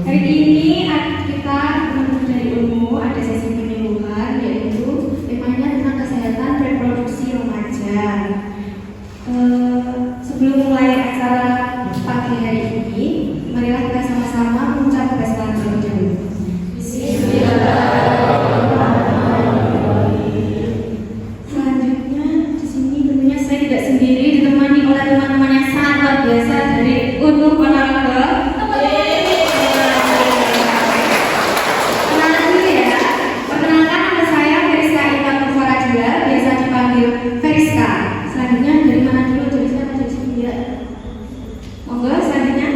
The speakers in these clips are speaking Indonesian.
Hari ini kita teman-teman dari UNMU ada sesi penyuluhan, yaitu temanya tentang kesehatan reproduksi remaja. Sebelum mulai acara pagi hari ini, marilah kita sama-sama mengucap basmalah terlebih dahulu. Selanjutnya di sini tentunya saya tidak sendiri, ditemani oleh teman-teman yang sangat luar biasa dari UNMU Ponorogo. Veriska. Selanjutnya dari mana dulu? Dari sana, dari sini ya. Monggo selanjutnya.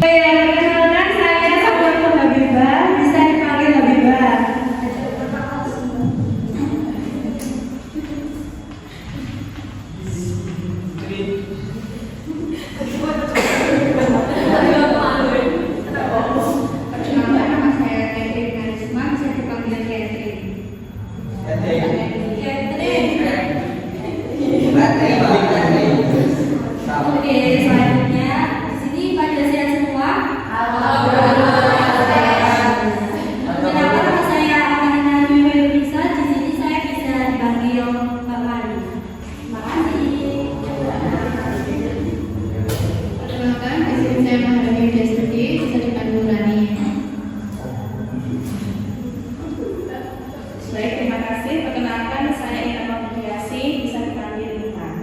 Perkenalkan saya Sabarto Habibah, bisa dipanggil Habibah. Perkenalkan nama saya Catherine Karisma, bisa dipanggil Catherine. Oke, selanjutnya di sini pada sehat semua. Kenapa nama saya Amanina Dwi Bisa? Di sini saya bisa dipanggil Mbak Mari. Terima kasih. Perkenalkan, di sini saya Mahardani Destuti, bisa dipanggil Rani. Baik, terima kasih. Perkenalkan, saya Intan Maulidiasi, bisa dipanggil Intan.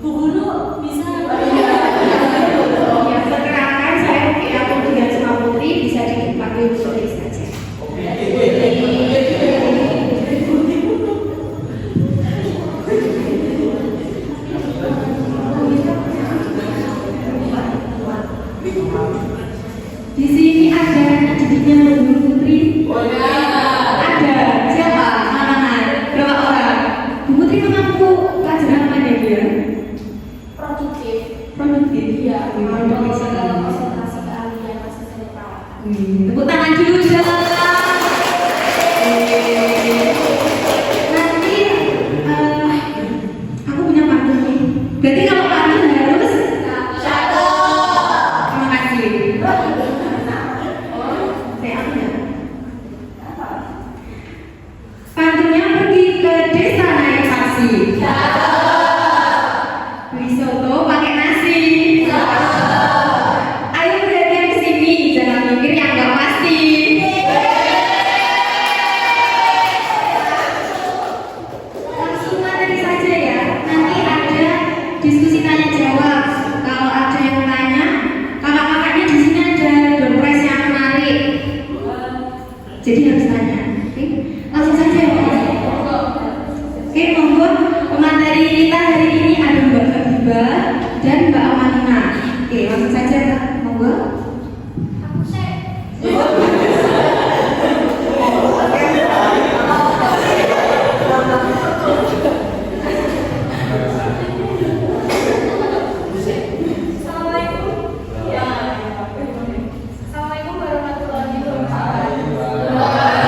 Bu Guru, bisa Ya, perkenalkan saya Ruki Aku Tiga Sema Putri, bisa dipanggil Putri saja. Di sini ada didiknya Bu Putri. Ada siapa? Mana? Berapa orang? Bu Putri mengaku pelajaran apa ya dia? produktif. Produktif. Iya, Produktif. dalam konsentrasi keahlian asisten perawatan. Tepuk tangan dulu dong. Nanti aku punya pantun nih. Berarti kalau pantun harus terima kasih. Saya ambil. Pantunnya pergi ke desa naik taksi. Beli soto pakai nasi. Ayo perhatian ke sini, jangan mikir yang nggak pasti. Langsung materi saja ya. Nanti ada diskusi tanya jawab. Kalau ada yang tanya, kakak-kakaknya di sini ada door prize yang menarik. Jadi harus tanya. Oke? Langsung saja ya Pak. Oke, monggo pemateri kita hari ini ada Mbak Habibah dan Mbak Amanina. Oke, langsung saja Kak. Monggo. Assalamualaikum warahmatullahi wabarakatuh.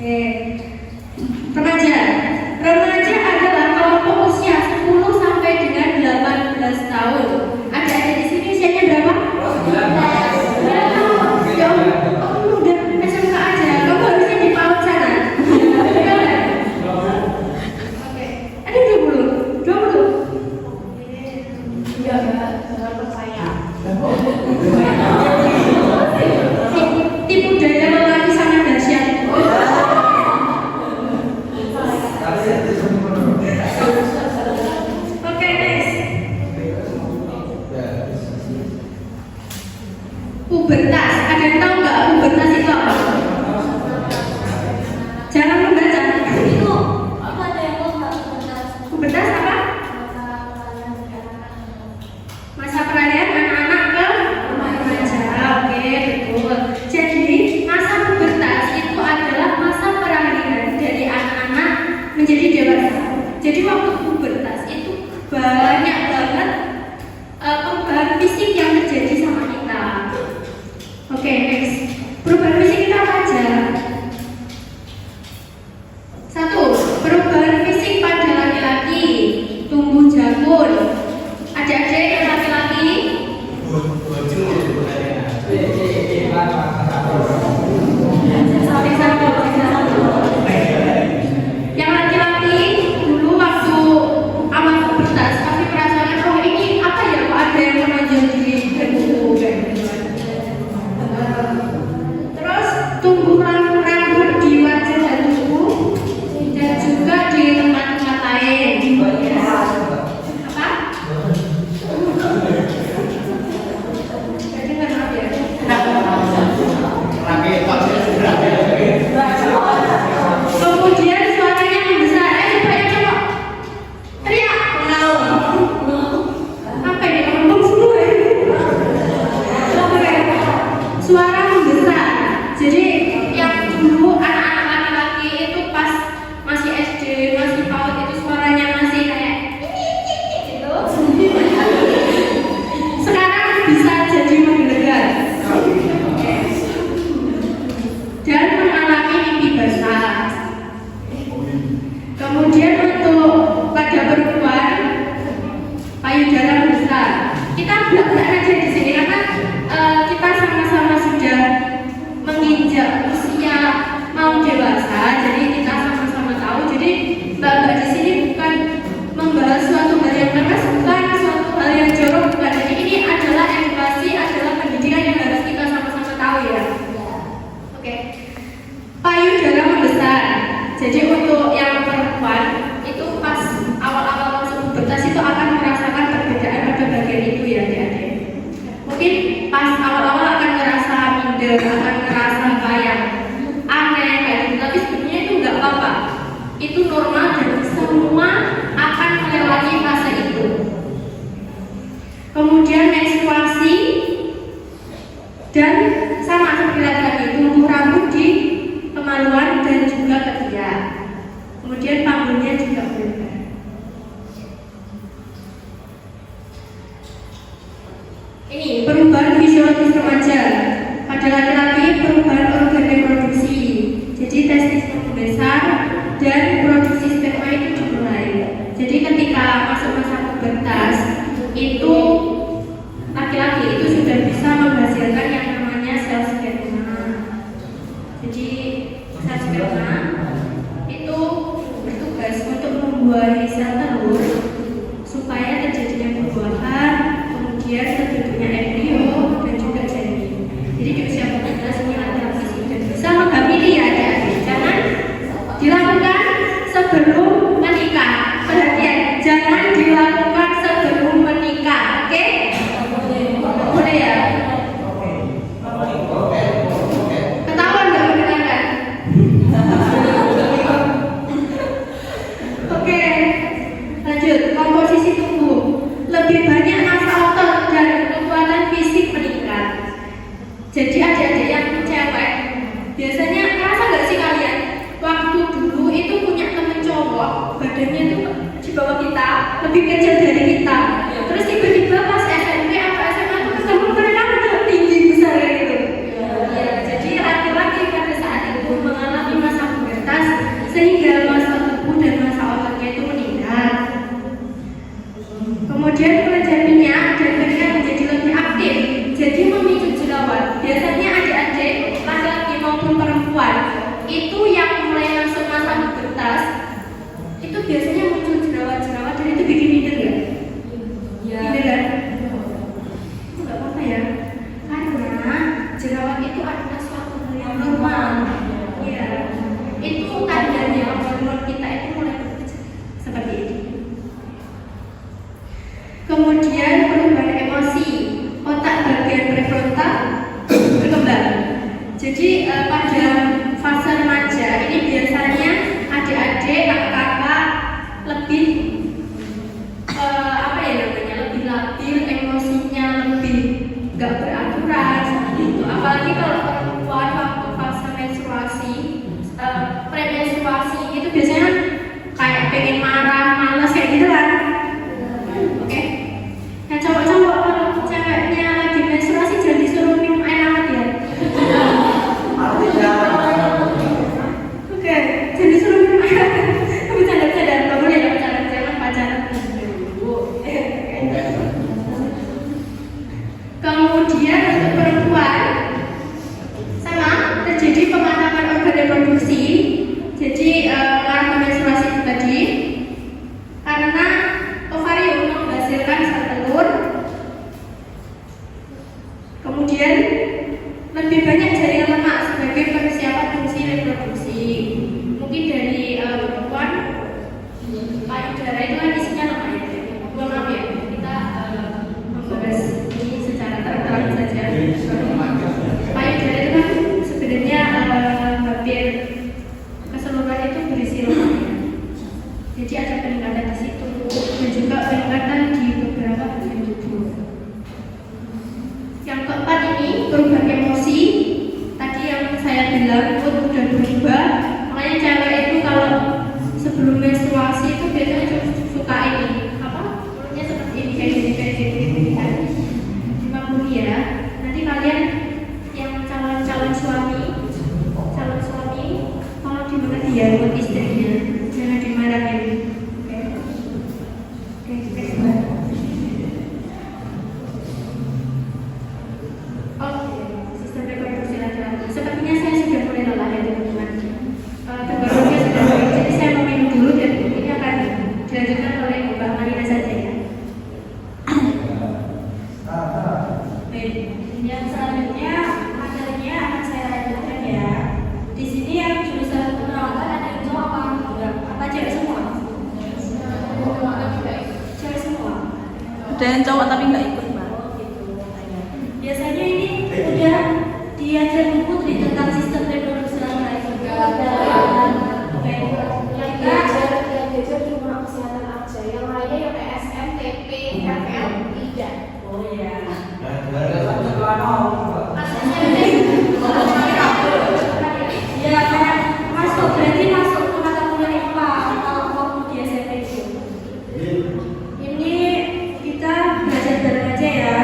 Oke. Remaja. Remaja adalah kelompok usia 10 sampai dengan 18 tahun. Adik-adik di sini usianya berapa? 19. Ya Allah, kamu udah SMK aja. Kamu harusnya di PAUD sana. Oke. Ada 20. 20. Ya, jangan percaya. Tipu daya lelaki sangat dahsyat. Oke, next. Pubertas. Ada yang tahu nggak pubertas itu apa? Jangan membaca. Itu apa ada yang mau nggak pubertas? Pubertas apa? Masa peralihan anak-anak ke remaja. Oke, betul. Jadi masa pubertas itu adalah masa peralihan dari anak-anak menjadi dewasa. Jadi waktu pubertas itu banyak banget perubahan fisik yang terjadi sama kita. Oke, next. Perubahan fisik kita apa aja? 1. Perubahan fisik pada laki-laki, tumbuh janggut. Adik-adik yang laki-laki, yang laki-laki dulu waktu awal pubertas pasti merasakan, oh ini apa ya, kok ada yang menonjol di tubuh. Terus tumbuh rambut di wajah dan tubuh dan juga di tempat-tempat lain. Apa? Jadi nggak maaf ya. Kemudian suaranya membesar. Coba ya, coba teriak. Apa ini? Ngomong semua ya. Oke. Suara membesar. Jadi yang dulu anak-anak laki-laki itu pas masih SD, masih PAUD itu suaranya masih kayak gitu. Sekarang bisa jadi menggelegar. Oke. Dan mengalami mimpi basah. Kemudian untuk pada perempuan payudara membesar. Kita belak-belak aja di sini karena kita sama-sama sudah menginjak usia mau dewasa, jadi kita sama-sama tahu. Jadi mbak-mbak di sini bukan membahas suatu hal yang keras, bukan suatu hal yang jorok, bukan. Jadi ini adalah edukasi, adalah pendidikan yang harus kita sama-sama tahu ya. Oke. Payudara membesar. Jadi untuk yang perempuan itu pas awal-awal masuk pubertas itu akan merasakan perbedaan pada bagian itu ya adik-adik. Mungkin pas awal-awal akan ngerasa minder, akan ngerasa kayak aneh kayak gitu, tapi sebenarnya itu nggak apa-apa. Itu normal dan semua akan melewati fase itu. Kemudian menstruasi dan sama seperti laki-laki, tumbuh rambut di kemaluan dan juga ketiak. Kemudian panggungnya juga berubah. Ini perubahan fisiologis remaja. Pada laki-laki perubahan organ reproduksi. Jadi testis membesar dan produksi sperma itu dimulai. Jadi ketika masuk masa pubertas itu laki-laki itu sudah bisa menghasilkan yang namanya sel sperma. Jadi sel sperma itu bertugas untuk membuahi sel telur supaya terjadinya pembuahan, kemudian terbentuknya embrio dan juga janin. Jadi di usia pubertas ini laki-laki sudah bisa menghamili ya adik-adik. Jangan dilakukan sebelum menikah. Perhatian, jangan dilakukan sebelum menikah, oke? Boleh ya? Ketahuan nggak mendengarkan? Oke, lanjut. Komposisi tubuh. Lebih banyak massa otot dan kekuatan fisik meningkat. Jadi adik-adik yang cewek biasanya ngerasa nggak sih kalian waktu dulu itu punya temen cowok badannya tuh di bawah kita, lebih kecil dari kita, terus tiba-tiba pas SMP atau SMA tuh ketemu mereka udah tinggi besar kayak gitu. Ya, jadi laki-laki pada saat itu mengalami masa pubertas sehingga masa tubuh dan masa ototnya itu meningkat. Kemudian kelenjar minyak dan keringat menjadi lebih aktif, jadi memicu jerawat. Biasanya adik-adik laki-laki maupun perempuan itu yang mulai masuk masa pubertas itu biasanya muncul jerawat-jerawat dan itu bikin minder ya? Minder kan? Itu nggak apa-apa ya, karena jerawat itu adalah suatu hal yang normal. Ya, itu tandanya hormon kita itu mulai bekerja seperti itu. Kemudian perubahan emosi, otak bagian prefrontal berkembang. Jadi pada fase remaja ini biasanya adik-adik, kakak-kakak lebih lebih labil, emosinya lebih nggak beraturan seperti itu. Apalagi kalau perempuan waktu fase menstruasi, premenstruasi itu biasanya kayak pengen marah, malas kayak gitu kan. Oke. Nah cowok-cowok kalau ceweknya lagi menstruasi jangan disuruh minum air hangat ya. Oke, jangan disuruh minum air hangat. Bercanda-bercanda, nggak boleh ya bercanda, jangan pacaran dulu. Kemudian untuk perempuan sama terjadi pemadaman organ reproduksi. Jadi mengarah ke menstruasi itu tadi karena ovarium menghasilkan sel telur. Kemudian lebih banyak jaringan lemak sebagai persiapan fungsi reproduksi. Mungkin dari perempuan payudara itu kan isinya lemak ya. Maaf ya, kita membahas ini secara terang saja. Payudara itu kan sebenarnya hampir keseluruhan itu berisi lemak ya. Jadi ada peningkatan di situ dan juga peningkatan di beberapa bagian tubuh. Yang keempat ini perubahan emosi. Tadi yang saya bilang mood udah berubah. Makanya cewek itu kalau sebelum menstruasi itu biasanya suka ini mulutnya seperti ini kayak gini kan. Dimamuri ya. Nanti kalian yang calon suami tolong dimengerti ya buat istrinya, jangan dimarahin. Sistem reproduksi laki-laki. Sepertinya saya sudah mulai lelah ya teman-teman. Tenggorokannya sudah baik, jadi saya mau minum dulu dan ini akan dilanjutkan oleh Mbak Marina saja ya. Baik, yang selanjutnya materinya akan saya lanjutkan ya. Di sini yang jurusan penerawatan ada yang cowok apa cewek semua? Cewek semua. Ada yang cowok tapi nggak ikut mbak. Biasanya ini udah diajar buku tentang sistem reproduksi laki-laki juga. Yang diajar cuma kesehatan aja, yang lainnya yang PSM, TP, FL, tidak. Oh iya. Ya kayak berarti masuk ke mata kuliah IPA atau waktu di SMP itu. Ini kita belajar bareng aja ya.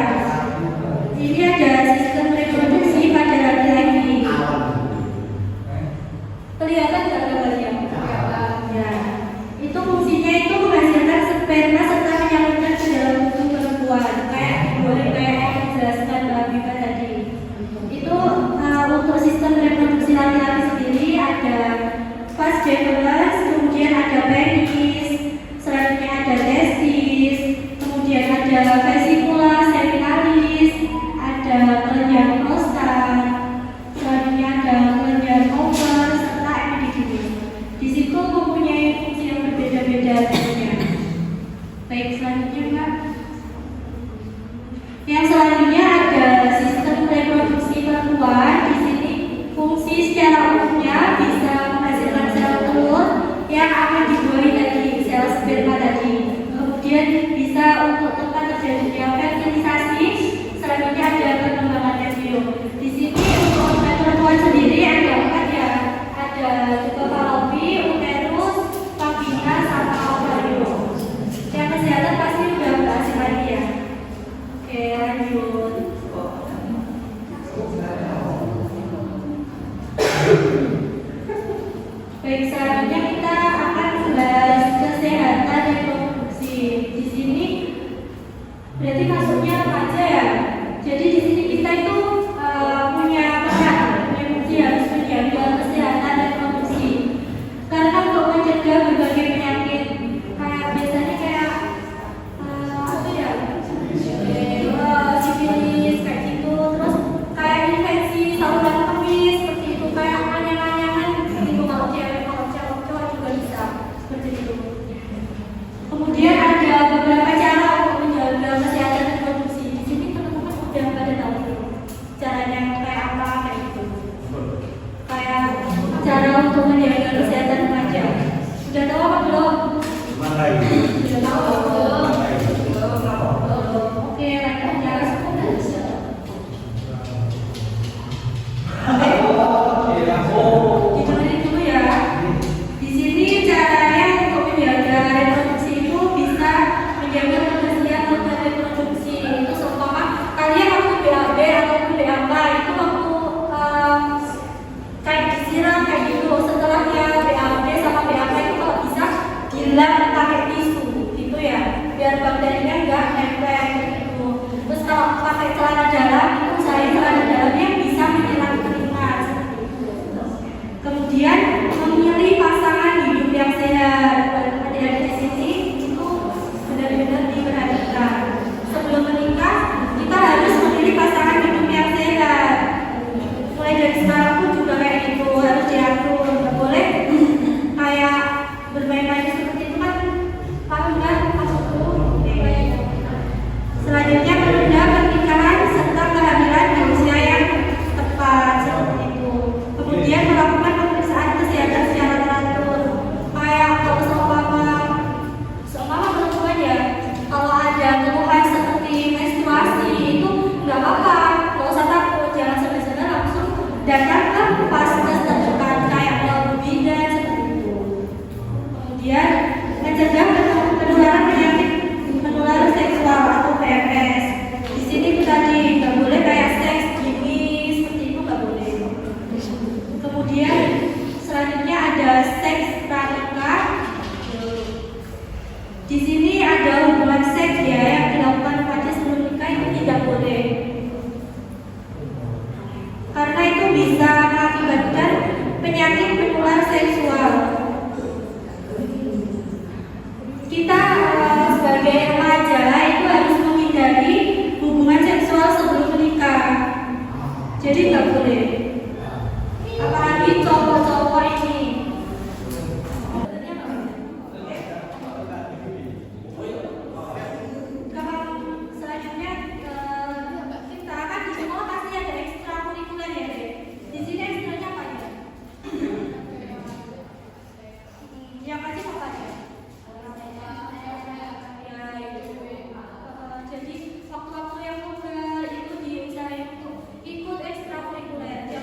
Ini ada sistem reproduksi pada laki-laki. Kelihatan nggak gambarnya? Ya. Itu fungsinya itu menghasilkan sperma serta menyalurkan ke dalam tubuh perempuan. Boleh kayak dijelaskan Mbak Biba tadi. Itu untuk sistem reproduksi laki-laki sendiri ada vas deferens, kemudian ada penis, selanjutnya ada testis, kemudian ada vesicula cervicalis, ada kelenjar prostat, selanjutnya ada kelenjar ovar serta epididymis. Di situ mempunyai fungsi yang berbeda-beda tentunya. Baik, selanjutnya Mbak. Yang selanjutnya ada sistem reproduksi perempuan. Di sini fungsi secara umumnya bisa menghasilkan sel telur yang akan dibuahi dari sel sperma tadi. Kemudian bisa untuk tempat terjadinya fertilisasi. Selanjutnya ada perkembangan embrio. Di sini untuk organ perempuan sendiri ada 4 ya. Ada juga fallopi, uterus, vagina, sama ovarium. Yang kesehatan pasti udah bahas lagi ya. Oke, lanjut. Baik, selanjutnya cara untuk menjaga kesehatan remaja. Sudah tahu apa belum? Sudah tahu belum? Oke, lanjutnya. Didengarin dulu ya. Di sini caranya untuk menjaga reproduksi itu bisa menjaga kebersihan organ reproduksi. Itu seumpama kalian waktu BAB atau BAK itu waktu kayak disiram kayak gitu. Setelahnya BAB sama BAK itu kalau bisa dilap pakai tisu gitu ya, biar bakterinya enggak nempel gitu. Terus kalau pakai celana dalam itu usahain celana dalamnya bisa menyerap keringat seperti itu. Kemudian memilih pasangan hidup yang sehat. Adik-adik di sini itu benar-benar diperhatikan. Sebelum menikah kita harus memilih pasangan hidup yang sehat. Mulai dari sekarang pun juga kayak gitu harus diatur. Nggak boleh kayak bermain-main seperti itu kan. Paham nggak maksudku? Selanjutnya menunda pernikahan serta kehamilan di usia yang tepat seperti itu. Kemudian melakukan pemeriksaan kesehatan secara teratur. Kayak kalau seumpama perempuan ya, kalau ada keluhan seperti menstruasi itu nggak apa-apa, nggak usah takut, jangan sampai langsung datang ke vaskes terdekat kayak bidan seperti itu. Kemudian mencegah penularan penyakit menular seksual atau PMS. Di sini itu tadi nggak boleh kayak seks gini seperti itu nggak boleh. Kemudian selanjutnya ada seks pranikah. Di sini ada hubungan seks ya yang dilakukan remaja sebelum nikah itu tidak boleh. Karena itu bisa mengakibatkan penyakit menular seksual. Kita sebagai remaja itu harus menghindari hubungan seksual sebelum menikah. Jadi nggak boleh. Apalagi cowok-cowok ini. Selanjutnya kita kan di sekolah pasti ada ekstrakurikuler ya deh. Di sini ekstranya apa ya? Yang pasti apa ya? Jadi waktu-waktu yang muda itu diusahain untuk ikut ekstrakurikuler.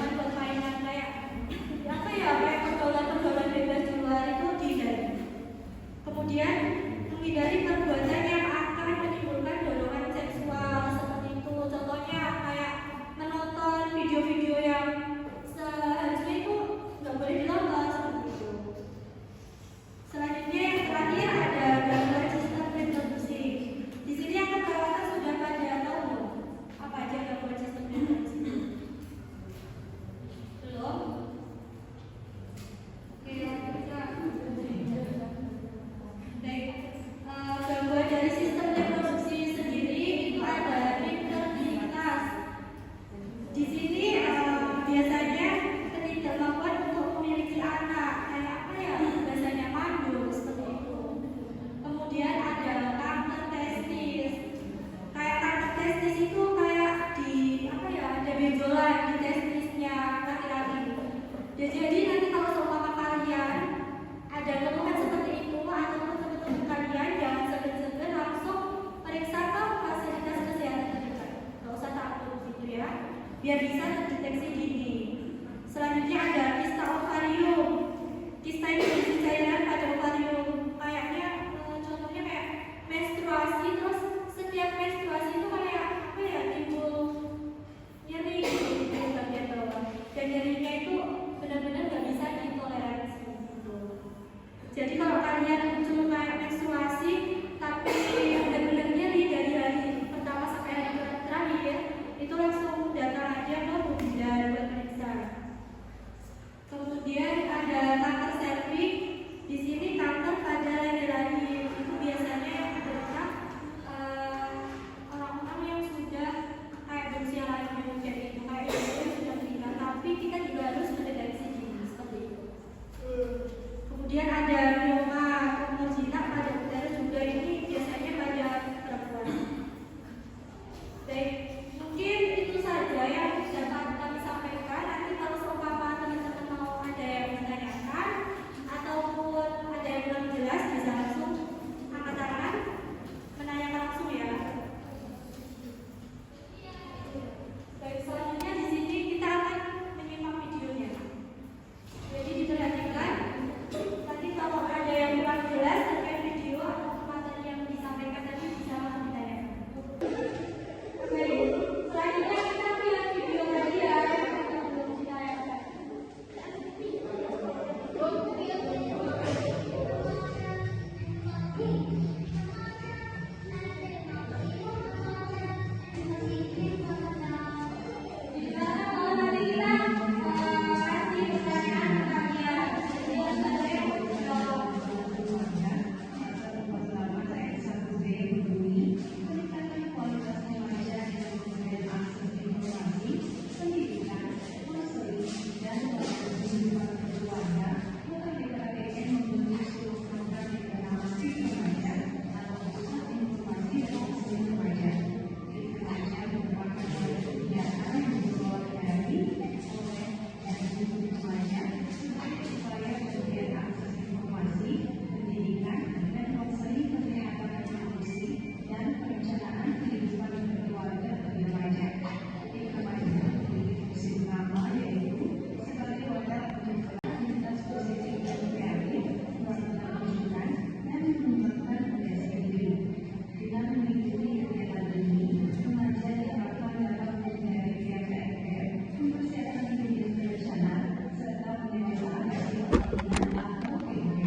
perkawinan atau PUB.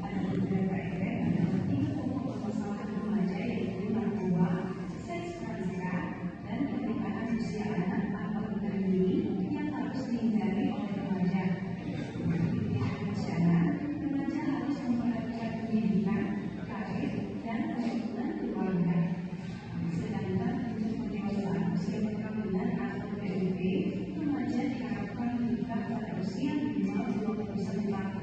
Ada beberapa efek dalam 3 pokok permasalahan remaja yaitu narkoba, seks pranikah, dan pernikahan usia anak atau usia dini yang harus dihindari oleh remaja. Rencana, remaja harus memperhatikan pendidikan, karir, dan kebutuhan keluarga. Sedangkan untuk pendewasaan usia perkawinan atau PUB, remaja diharapkan menikah pada usia minimal 21 tahun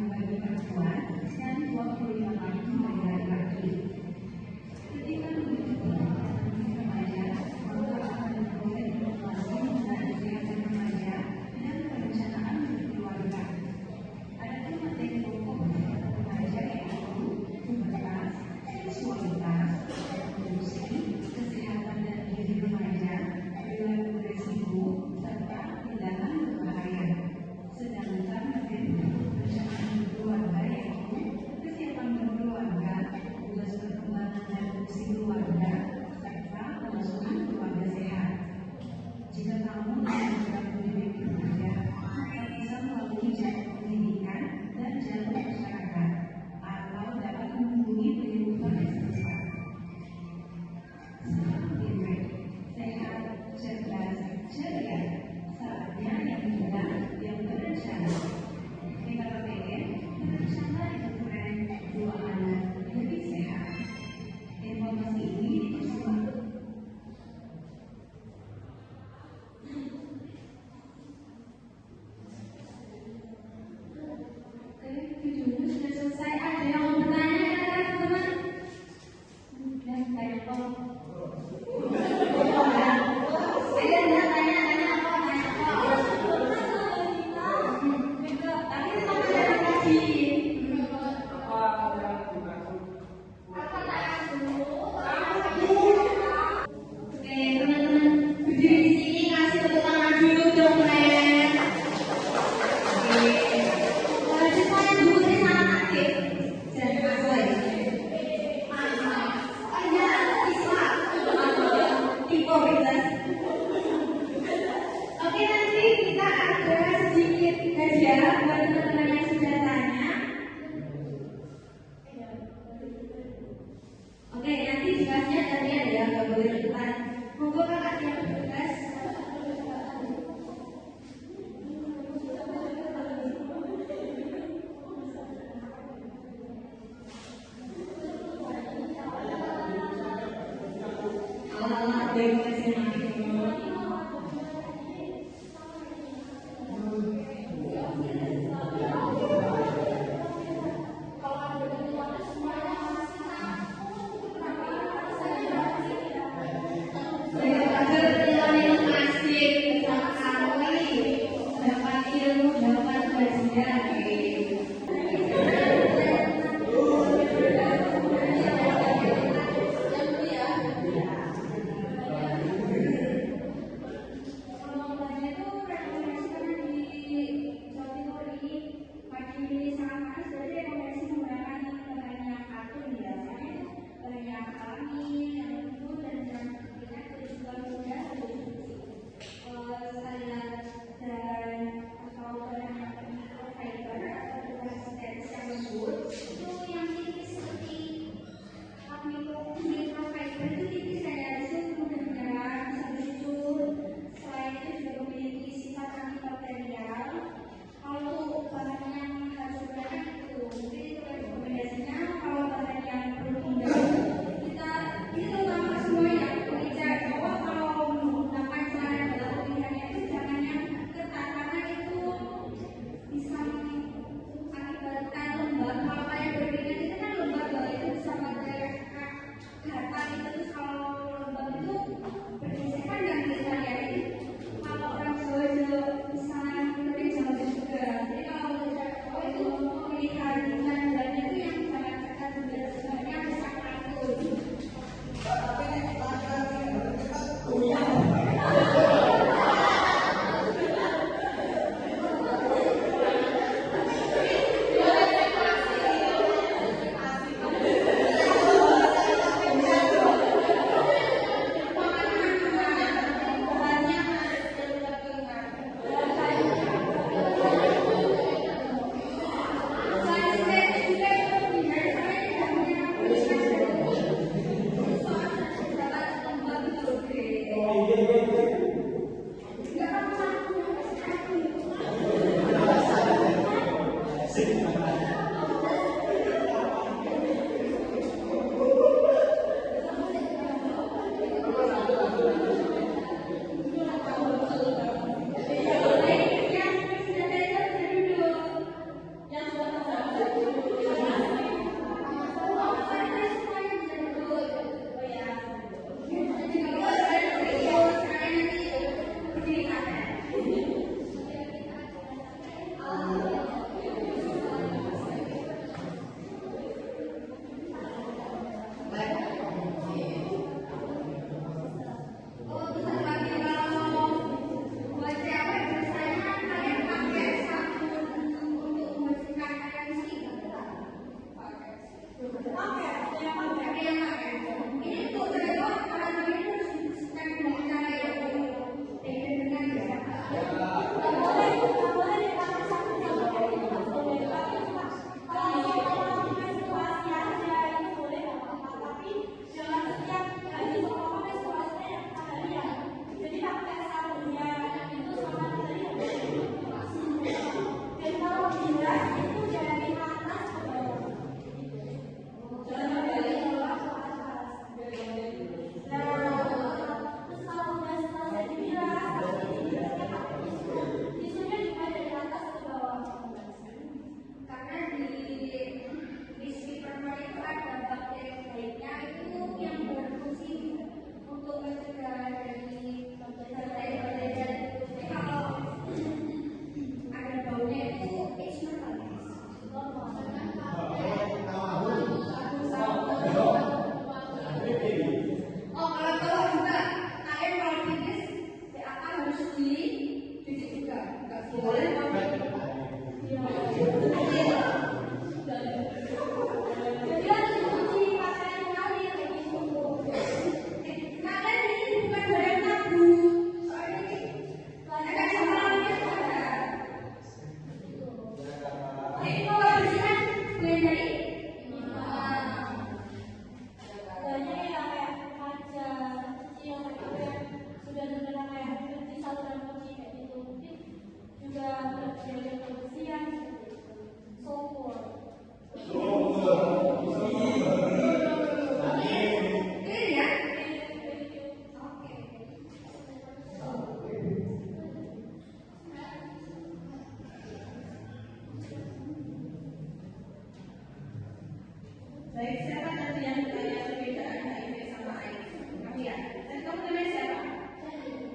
Baik, siapa tadi yang bertanya perbedaan HIV sama AIDS? Kamu ya? Dan kamu namanya siapa?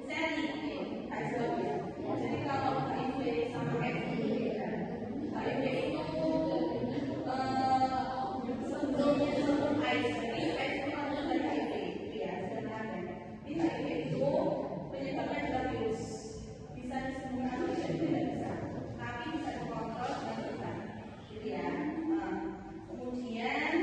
Sally. Oke, baik ya. Jadi kalau HIV sama AIDS ini beda. HIV itu sebelum AIDS. Jadi AIDS itu kan dari HIV, gitu ya sebenarnya. Di HIV itu penyebabnya adalah virus. Bisa disembuhkan atau tidak bisa, tapi bisa dikontrol dan bisa, gitu ya. Kemudian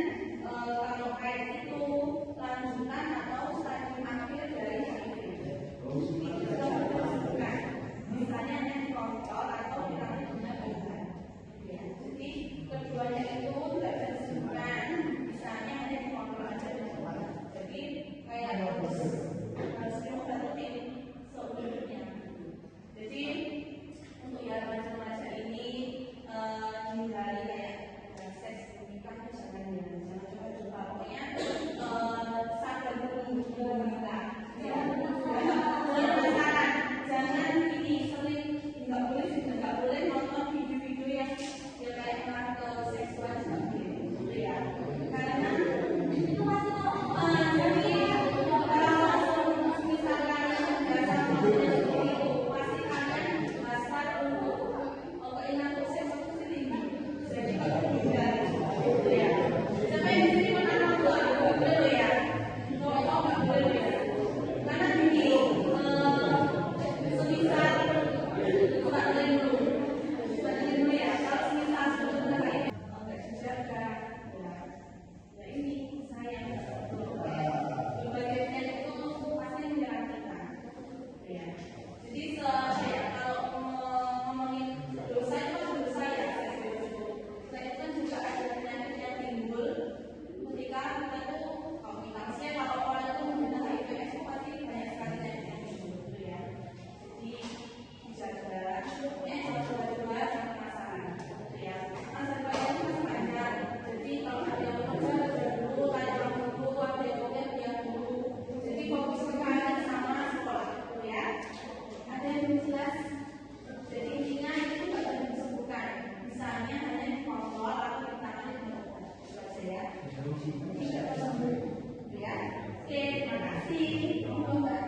kasih. Oh, Mbak.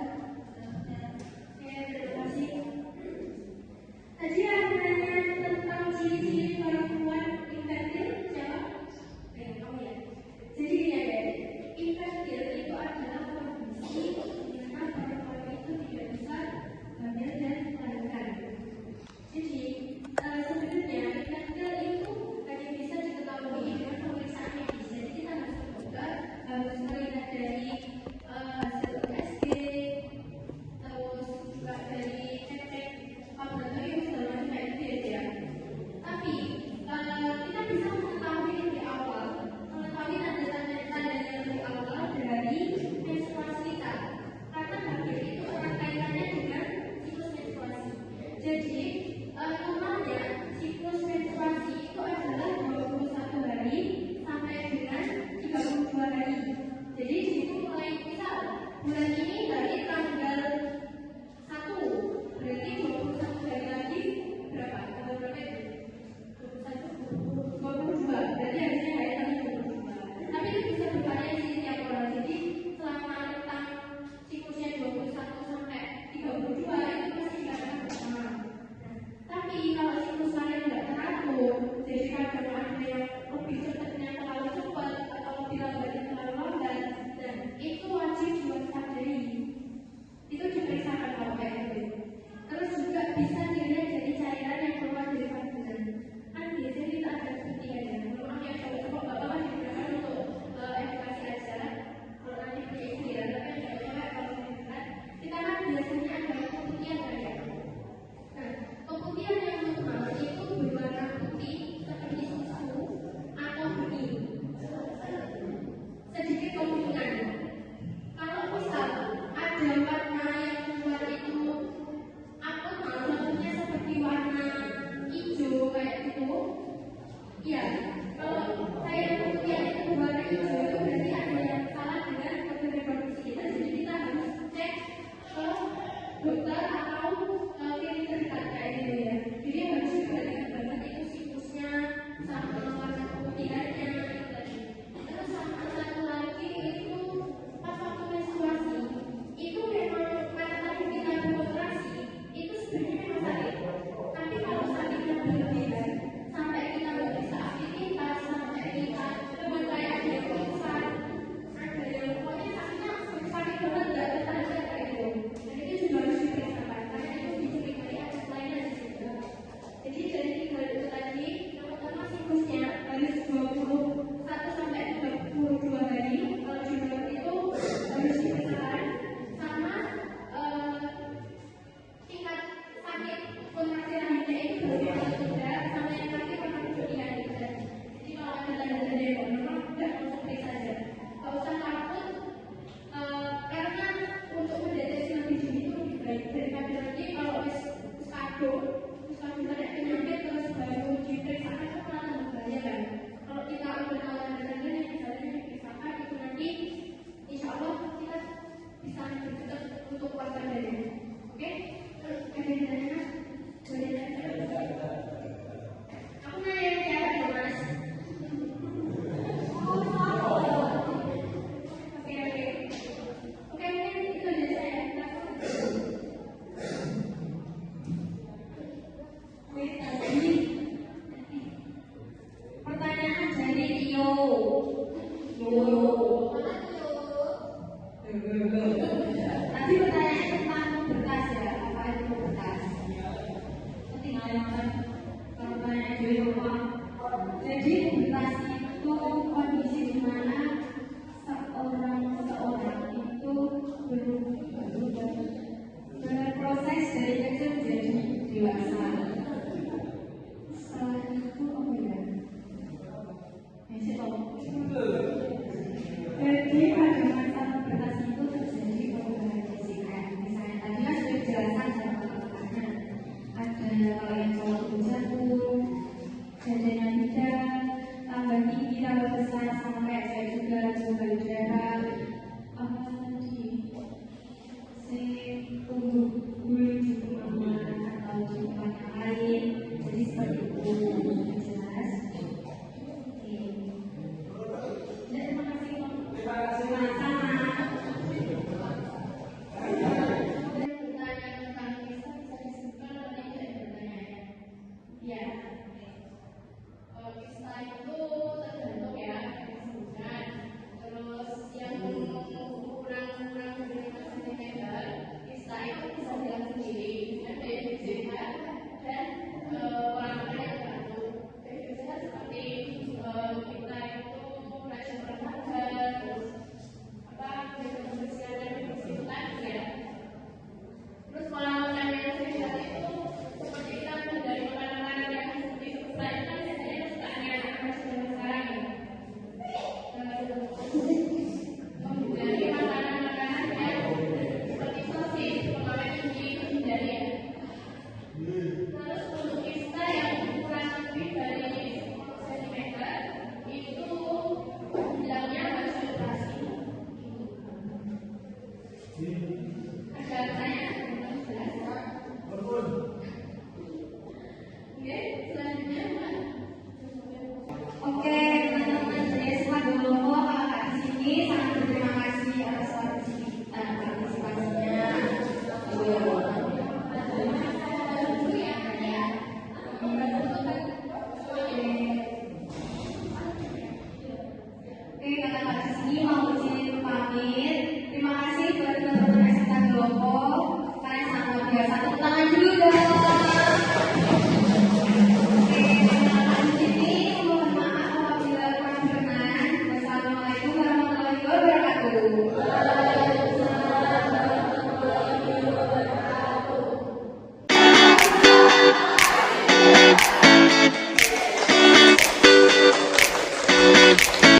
Oke, terima kasih. Tadi aku nanya tentang ciri-ciri perempuan infantil, siapa? Kamu ya. Jadi gini ya, infantil itu adalah kondisi di mana perempuan itu tidak bisa hamil dan melahirkan. Jadi sebenarnya infantil itu hanya bisa diketahui dengan pemeriksaan medis. Jadi kita harus ke dokter, harus melihat dari hasil USG, terus juga dari cek-cek laboratorium segala macam kayak gitu ya. Tapi kita bisa mengetahui lebih awal, mengetahui tanda-tandanya lebih awal dari menstruasi kita. Karena hamil itu erat kaitannya dengan siklus menstruasi. Jadi normalnya siklus menstruasi itu adalah 21 hari sampai dengan 32 hari. Jadi di situ mulai misal bulan ini dari tanggal 1 berarti 21 hari lagi berapa? Tanggal berapa itu? 21, 22 berarti harusnya hari tanggal 22. Tapi itu bisa bervariasi setiap orang. Jadi selama rentang siklusnya 21 sampai 32 itu masih tidak akan bersama. Tapi kalau siklus kalian tidak teratur, jadi kadang ada yang lebih cepatnya terlalu cepat atau lebih lambatnya terlalu lambat, dan itu wajib diwaspadai. Itu diperiksakan kalau kayak gitu. Terus juga bisa dilihat dari cairan yang keluar dari kandungan. Kan biasanya kita ada suntikan ya. Kalau nanti yang coba-coba bapak kan digunakan untuk edukasi aja. Kalau nanti punya istri ya, tapi yang coba-coba kalau misalkan kita kan biasanya ada pemutihan kan ya. Nah, pemutihan yang normal itu berwarna putih seperti susu atau bening. Sedikit kemungkinan. Kalau misal ada warna yang keluar itu apa maksudnya seperti warna hijau kayak gitu, ya. Kalau saya pemutihan itu warna hijau itu berarti ada yang salah dengan proses reproduksi kita. Jadi kita harus cek ke dokter atau klinik terdekat kayak gitu ya. Jadi harus diperhatikan banget itu siklusnya sama warna pemutihannya itu tadi. Terus sama satu lagi itu pas waktu menstruasi itu memang pada tadi kita berkontrasi itu sebenarnya memang sakit. Tapi kalau sakitnya berlebihan sampai kita nggak bisa aktivitas, sampai kita kayak ada yang pingsan, ada yang pokoknya sakitnya sakit banget nggak ada tanda kayak gitu. Dan itu juga harus diperiksakan karena itu dicurigai ada kelainan di situ. Jadi dari 3 hal itu tadi, yang pertama siklusnya harus 21 sampai 32 hari. Kalau di luar itu harus diperiksakan sama tingkat sakit kontraksi rahimnya itu berbeda atau tidak, sama yang terakhir karena pemutihan itu tadi. Jadi kalau ada tanda-tanda yang normal, udah langsung periksa aja. Gak usah takut karena untuk mendeteksi lebih dini itu lebih baik daripada nanti kalau wis kadung ada penyakit terus baru diperiksakan itu malah tambah bahaya kan. Kalau kita udah tahu tanda-tanda yang misalnya diperiksakan itu nanti insya Allah kita bisa berjuang untuk waspadanya. Oke? Terus ada yang nanya mas? Boleh nanya? Aku nanya yang siapa ya mas? Oke, mungkin itu aja saya. Pertanyaan dari Rio. Tadi pertanyaan tentang berkas ya, apa itu berkas? Ketinggalan kalau tanya di rumah. Jadi berkas itu kondisi di mana seorang itu berproses dari kecil menjadi dewasa. Setelah itu apa ya? Jadi pada masa pubertas itu terjadi perubahan fisik. Misalnya tadi kan sudah dijelaskan sama teman-temannya. Ada kalau yang cowok itu jatuh, dadanya bidang, tambah tinggi, tambah besar, sama kayak saya juga pembuluh darah. Apa tadi? Tumbuh bulu di rumah atau di tempat yang lain. Jadi seperti itu jelas. Terima kasih. Sama-sama. Oke,